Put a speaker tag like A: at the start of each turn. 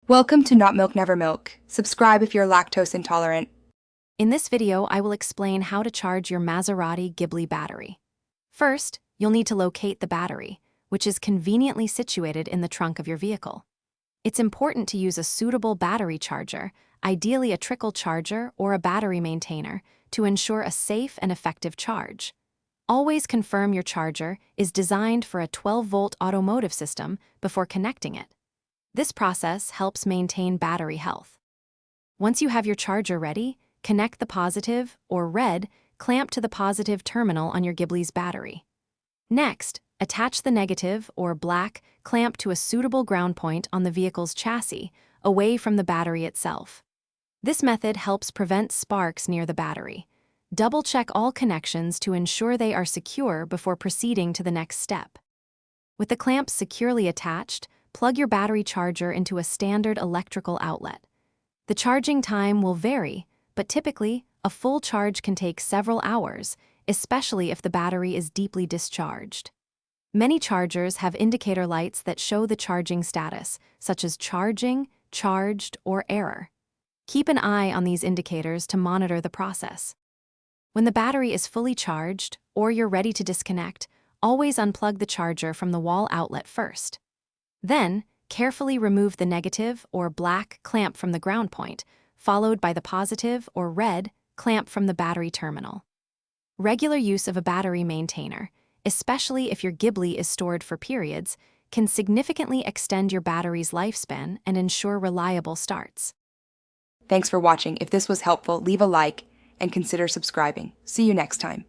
A: Welcome to Not Milk Never Milk. Subscribe if you're lactose intolerant.
B: In this video, I will explain how to charge your Maserati Ghibli battery. First, you'll need to locate the battery, which is conveniently situated in the trunk of your vehicle. It's important to use a suitable battery charger, ideally a trickle charger or a battery maintainer, to ensure a safe and effective charge. Always confirm your charger is designed for a 12-volt automotive system before connecting it. This process helps maintain battery health. Once you have your charger ready, connect the positive, or red, clamp to the positive terminal on your Ghibli's battery. Next, attach the negative, or black, clamp to a suitable ground point on the vehicle's chassis, away from the battery itself. This method helps prevent sparks near the battery. Double-check all connections to ensure they are secure before proceeding to the next step. With the clamps securely attached, plug your battery charger into a standard electrical outlet. The charging time will vary, but typically, a full charge can take several hours, especially if the battery is deeply discharged. Many chargers have indicator lights that show the charging status, such as charging, charged, or error. Keep an eye on these indicators to monitor the process. When the battery is fully charged, or you're ready to disconnect, always unplug the charger from the wall outlet first. Then, carefully remove the negative, or black, clamp from the ground point, followed by the positive, or red, clamp from the battery terminal. Regular use of a battery maintainer, especially if your Ghibli is stored for periods, can significantly extend your battery's lifespan and ensure reliable starts.
A: Thanks for watching. If this was helpful, leave a like and consider subscribing. See you next time.